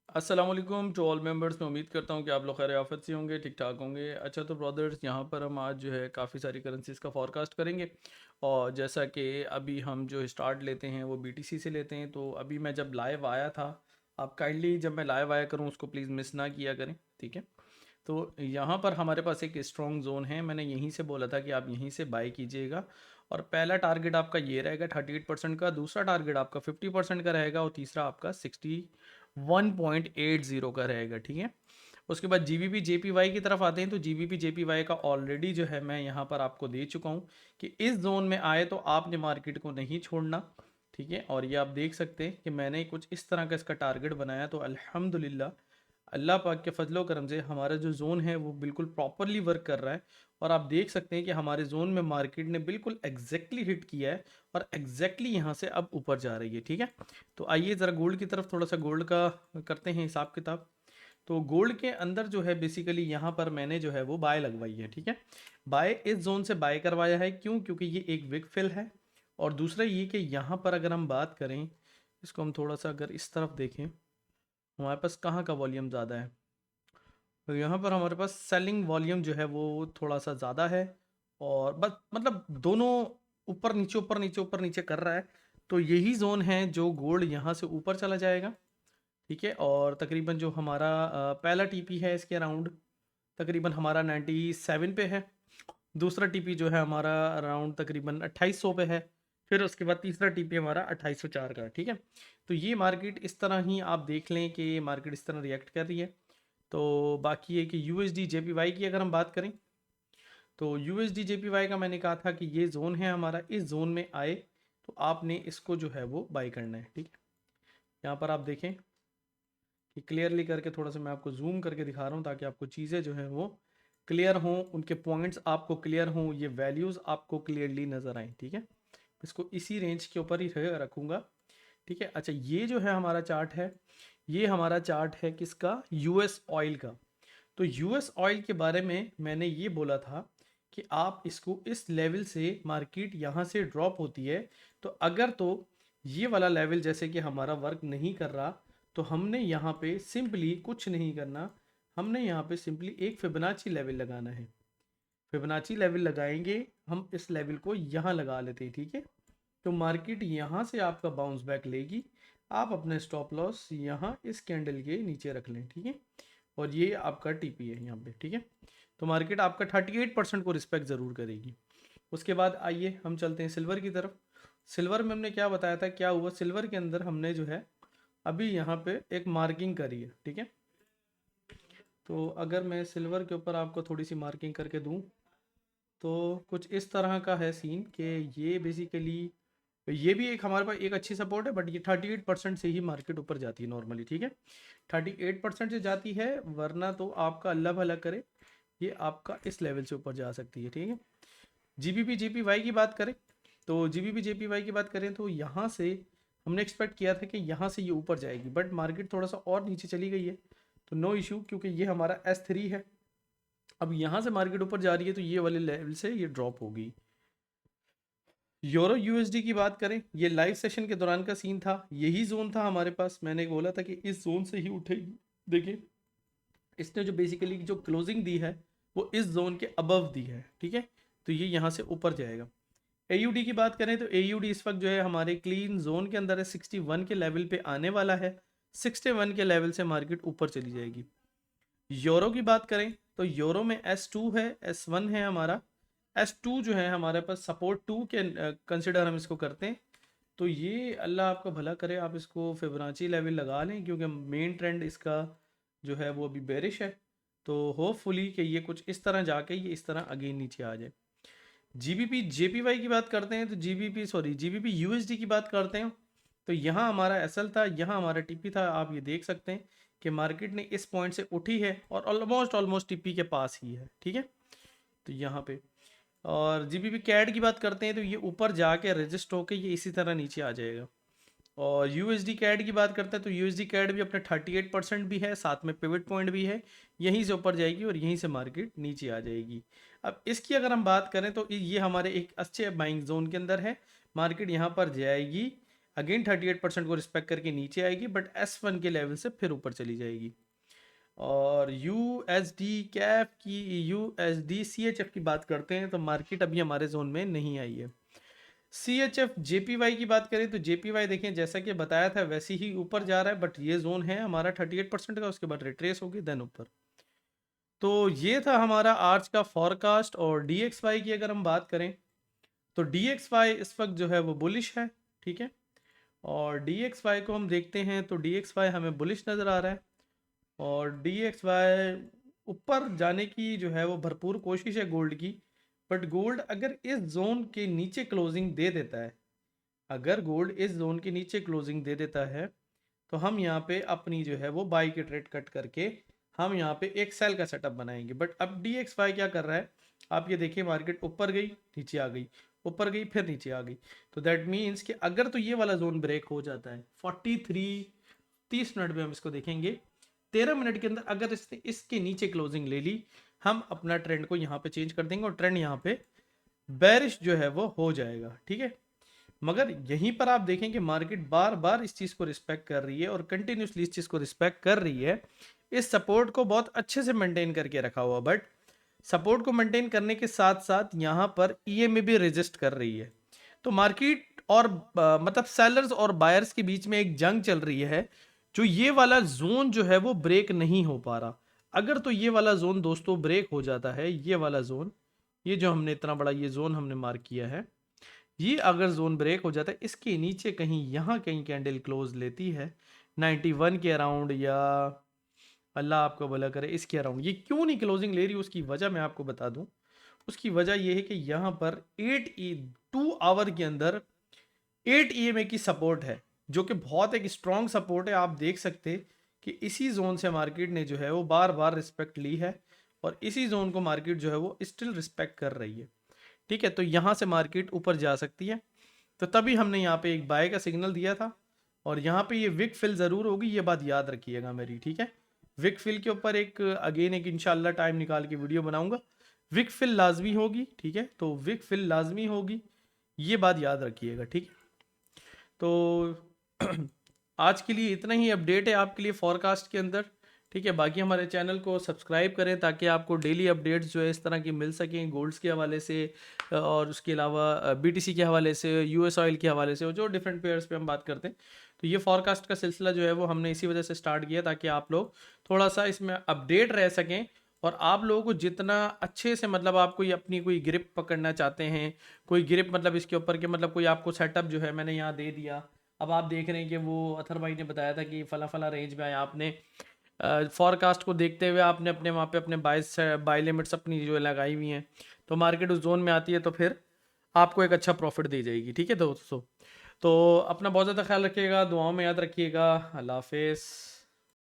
अस्सलाम वालेकुम to all members. मैं उम्मीद करता हूँ कि आप लोग खैर आफियत से होंगे, ठीक ठाक होंगे। अच्छा तो ब्रदर्स, यहाँ पर हम आज जो है काफ़ी सारी करेंसीज़ का फोरकास्ट करेंगे। और जैसा कि अभी हम जो स्टार्ट लेते हैं वो बीटीसी से लेते हैं। तो अभी मैं जब लाइव आया था, आप काइंडली जब मैं लाइव आया करूँ उसको प्लीज़ मिस ना किया करें, ठीक है। तो यहाँ पर हमारे पास एक स्ट्रॉन्ग जोन है, मैंने यहीं से बोला था कि आप यहीं से बाय कीजिएगा। और पहला टारगेट आपका ये रहेगा 38% का, दूसरा टारगेट आपका 50% का रहेगा और तीसरा आपका 61.80 का रहेगा, ठीक है। उसके बाद जीबीपी जेपीवाई की तरफ आते हैं। तो जीबीपी जेपीवाई का ऑलरेडी जो है मैं यहाँ पर आपको दे चुका हूँ कि इस जोन में आए तो आपने मार्केट को नहीं छोड़ना, ठीक है। और ये आप देख सकते हैं कि मैंने कुछ इस तरह का इसका टारगेट बनाया। तो अल्हम्दुलिल्लाह अल्लाह पाक के फजलो करम से हमारा जो जोन है वो बिल्कुल प्रॉपरली वर्क कर रहा है। और आप देख सकते हैं कि हमारे जोन में मार्केट ने बिल्कुल एग्जैक्टली हिट किया है और एग्जैक्टली यहाँ से अब ऊपर जा रही है, ठीक है। तो आइए ज़रा गोल्ड की तरफ थोड़ा सा गोल्ड का करते हैं हिसाब किताब। तो गोल्ड के अंदर जो है बेसिकली यहाँ पर मैंने जो है वो बाय लगवाई है, ठीक है। बाय इस जोन से बाय करवाया है, क्यों? क्योंकि ये एक विक फिल है। और दूसरा ये कि यहाँ पर अगर हम बात करें, इसको हम थोड़ा सा अगर इस तरफ देखें, हमारे पास कहाँ का वॉल्यूम ज़्यादा है। तो यहाँ पर हमारे पास सेलिंग वॉल्यूम जो है वो थोड़ा सा ज़्यादा है। और बस मतलब दोनों ऊपर नीचे ऊपर नीचे ऊपर नीचे कर रहा है। तो यही जोन है जो गोल्ड यहाँ से ऊपर चला जाएगा, ठीक है। और तकरीबन जो हमारा पहला टीपी है इसके अराउंड तकरीबन हमारा 97 पे है। दूसरा टीपी जो है हमारा अराउंड तकरीबन 2800 पे है। फिर उसके बाद तीसरा टीपी हमारा 2804 का है, ठीक है। तो ये मार्केट इस तरह ही आप देख लें कि ये मार्केट इस तरह रिएक्ट कर रही है। तो बाकी है कि यूएसडी जेपीवाई की अगर हम बात करें, तो यूएसडी जेपीवाई का मैंने कहा था कि ये जोन है हमारा, इस जोन में आए तो आपने इसको जो है वो बाई करना है, ठीक है। यहाँ पर आप देखें कि क्लियरली करके थोड़ा सा मैं आपको जूम करके दिखा रहा हूँ ताकि आपको चीज़ें जो हैं वो क्लियर हों, उनके पॉइंट्स आपको क्लियर हों, ये वैल्यूज़ आपको क्लियरली नज़र आएँ, ठीक है। इसको इसी रेंज के ऊपर ही रखूँगा, ठीक है। अच्छा, ये जो है हमारा चार्ट है, ये हमारा चार्ट है किसका? यूएस ऑयल का। तो यूएस ऑयल के बारे में मैंने ये बोला था कि आप इसको इस लेवल से मार्केट यहाँ से ड्रॉप होती है तो अगर तो ये वाला लेवल जैसे कि हमारा वर्क नहीं कर रहा, तो हमने यहाँ पे सिंपली कुछ नहीं करना, हमने यहाँ पे सिंपली एक फिबोनाची लेवल लगाना है। फिबोनाची लेवल लगाएंगे हम, इस लेवल को यहाँ लगा लेते हैं, ठीक है। तो मार्केट यहाँ से आपका बाउंस बैक लेगी, आप अपने स्टॉप लॉस यहाँ इस कैंडल के नीचे रख लें, ठीक है। और ये आपका टीपी है यहाँ पे, ठीक है। तो मार्केट आपका 38% को रिस्पेक्ट ज़रूर करेगी। उसके बाद आइए हम चलते हैं सिल्वर की तरफ। सिल्वर में हमने क्या बताया था, क्या हुआ सिल्वर के अंदर हमने जो है अभी यहाँ पे एक मार्किंग करी है, ठीक है। तो अगर मैं सिल्वर के ऊपर आपको थोड़ी सी मार्किंग करके दूँ तो कुछ इस तरह का है सीन कि ये बेसिकली ये भी एक हमारे पास एक अच्छी सपोर्ट है, बट ये 38% से ही मार्केट ऊपर जाती है नॉर्मली, ठीक है। 38% से जाती है, वरना तो आपका अल्लाह भला करे ये आपका इस लेवल से ऊपर जा सकती है, ठीक है। जीबीपी जेपीवाई की बात करें, तो जीबीपी जेपीवाई की बात करें तो यहाँ से हमने एक्सपेक्ट किया था कि यहाँ से ये ऊपर जाएगी, बट मार्केट थोड़ा सा और नीचे चली गई है। तो नो इशू, क्योंकि ये हमारा S3 है। अब यहाँ से मार्केट ऊपर जा रही है तो ये वाले लेवल से ये ड्रॉप होगी। यूरो यूएसडी की बात करें, ये लाइव सेशन के दौरान का सीन था, यही जोन था हमारे पास, मैंने बोला था कि इस जोन से ही उठेगी। देखिए इसने जो बेसिकली जो क्लोजिंग दी है वो इस जोन के अबव दी है, ठीक है। तो ये यहाँ से ऊपर जाएगा। एयूडी की बात करें तो एयूडी इस वक्त जो है हमारे क्लीन जोन के अंदर है, 61 के लेवल पे आने वाला है। 61 के लेवल से मार्केट ऊपर चली जाएगी। यूरो की बात करें तो यूरो में S2 है, S1 है हमारा। S2 जो है हमारे पास सपोर्ट 2 के कंसिडर हम इसको करते हैं। तो ये अल्लाह आपका भला करे, आप इसको फिबोनाची लेवल लगा लें, क्योंकि मेन ट्रेंड इसका जो है वो अभी बेरिश है। तो होपफुली कि ये कुछ इस तरह जाके ये इस तरह अगेन नीचे आ जाए। जीबीपी जेपीवाई की बात करते हैं तो जीबीपी यूएसडी की बात करते हैं। तो यहाँ हमारा एसएल था, यहाँ हमारा टीपी था। आप ये देख सकते हैं कि मार्केट ने इस पॉइंट से उठी है और ऑलमोस्ट टीपी के पास ही है, ठीक है। तो यहाँ पे और जीबीपी कैड की बात करते हैं तो ये ऊपर जाके रजिस्ट होके ये इसी तरह नीचे आ जाएगा। और यूएसडी कैड की बात करते हैं तो यूएसडी कैड भी अपने 38% भी है, साथ में पिवट पॉइंट भी है, यहीं से ऊपर जाएगी और यहीं से मार्केट नीचे आ जाएगी। अब इसकी अगर हम बात करें तो ये हमारे एक अच्छे बाइंग जोन के अंदर है, मार्केट यहाँ पर जाएगी। अगेन 38% को रिस्पेक्ट करके नीचे आएगी, बट S1 के लेवल से फिर ऊपर चली जाएगी। और USD कैप की, USD CHF की बात करते हैं तो मार्केट अभी हमारे जोन में नहीं आई है। CHF JPY की बात करें तो JPY देखें जैसा कि बताया था वैसे ही ऊपर जा रहा है, बट ये जोन है हमारा 38% का, उसके बाद रिट्रेस होगी देन ऊपर। तो ये था हमारा आज का फॉरकास्ट। और DXY की अगर हम बात करें तो DXY इस वक्त जो है वो बुलिश है, ठीक है। और DXY को हम देखते हैं तो DXY हमें बुलिश नज़र आ रहा है, और DXY ऊपर जाने की जो है वो भरपूर कोशिश है गोल्ड की। बट गोल्ड अगर इस जोन के नीचे क्लोजिंग दे देता है, अगर गोल्ड इस जोन के नीचे क्लोजिंग दे देता है तो हम यहाँ पे अपनी जो है वो बाई की ट्रेड कट करके हम यहाँ पे एक सेल का सेटअप बनाएंगे। बट अब DXY क्या कर रहा है, आप ये देखिए मार्केट ऊपर गई नीचे आ गई, ऊपर गई फिर नीचे आ गई। तो दैट मीन्स कि अगर तो ये वाला जोन ब्रेक हो जाता है 43 30 मिनट में हम इसको देखेंगे, 13 मिनट के अंदर अगर इसने इसके नीचे क्लोजिंग ले ली, हम अपना ट्रेंड को यहाँ पे चेंज कर देंगे और ट्रेंड यहाँ पे बेरिश जो है वो हो जाएगा, ठीक है। मगर यहीं पर आप देखें कि मार्केट बार बार इस चीज़ को रिस्पेक्ट कर रही है और कंटिन्यूसली इस चीज़ को रिस्पेक्ट कर रही है, इस सपोर्ट को बहुत अच्छे से मेंटेन करके रखा हुआ। बट सपोर्ट को मेंटेन करने के साथ साथ यहाँ पर EMA भी रेजिस्ट कर रही है। तो मार्केट और मतलब सेलर्स और बायर्स के बीच में एक जंग चल रही है, जो ये वाला जोन जो है वो ब्रेक नहीं हो पा रहा। अगर तो ये वाला जोन दोस्तों ब्रेक हो जाता है, ये वाला जोन, ये जो हमने इतना बड़ा ये जोन हमने मार्क किया है, ये अगर जोन ब्रेक हो जाता है, इसके नीचे कहीं यहाँ कहीं कैंडल क्लोज लेती है 91 के अराउंड, या अल्लाह आपको भला करे इसके अराउंड, ये क्यों नहीं क्लोजिंग ले रही उसकी वजह मैं आपको बता दूं। उसकी वजह ये है कि यहाँ पर 2 आवर के अंदर 8 EMA की सपोर्ट है, जो कि बहुत एक स्ट्रॉन्ग सपोर्ट है। आप देख सकते कि इसी जोन से मार्केट ने जो है वो बार बार रिस्पेक्ट ली है, और इसी जोन को मार्केट जो है वो स्टिल रिस्पेक्ट कर रही है, ठीक है। तो यहाँ से मार्केट ऊपर जा सकती है, तो तभी हमने यहाँ पे एक बाय का सिग्नल दिया था। और यहाँ पे ये विक फिल ज़रूर होगी, ये बात याद रखिएगा मेरी, ठीक है। विक फिल के ऊपर एक अगेन एक इंशाल्लाह टाइम निकाल के वीडियो बनाऊंगा। विक फिल लाजमी होगी, ठीक है, तो विक फिल लाजमी होगी, ये बात याद रखिएगा, ठीक है। तो आज के लिए इतना ही अपडेट है आपके लिए फॉरकास्ट के अंदर, ठीक है। बाकी हमारे चैनल को सब्सक्राइब करें ताकि आपको डेली अपडेट्स जो है इस तरह की मिल सकें, गोल्ड्स के हवाले से और उसके अलावा BTC के हवाले से, US ऑयल के हवाले से, जो डिफरेंट पेयर्स पे हम बात करते हैं। तो ये फॉरकास्ट का सिलसिला जो है वो हमने इसी वजह से स्टार्ट किया ताकि आप लोग थोड़ा सा इसमें अपडेट रह सकें, और आप लोगों को जितना अच्छे से मतलब आप कोई अपनी कोई ग्रिप पकड़ना चाहते हैं, कोई ग्रिप मतलब इसके ऊपर के मतलब कोई आपको सेटअप जो है मैंने यहाँ दे दिया। अब आप देख रहे हैं कि वो अथर भाई ने बताया था कि फला फला रेंज में आया, आपने फॉरकास्ट को देखते हुए आपने अपने वहाँ पे अपने बाय लिमिट्स अपनी जो लगाई हुई हैं, तो मार्केट उस जोन में आती है तो फिर आपको एक अच्छा प्रॉफिट दी जाएगी, ठीक है दोस्तों। तो अपना बहुत ज़्यादा ख्याल रखिएगा, दुआओं में याद रखिएगा। अल्लाह हाफिज़।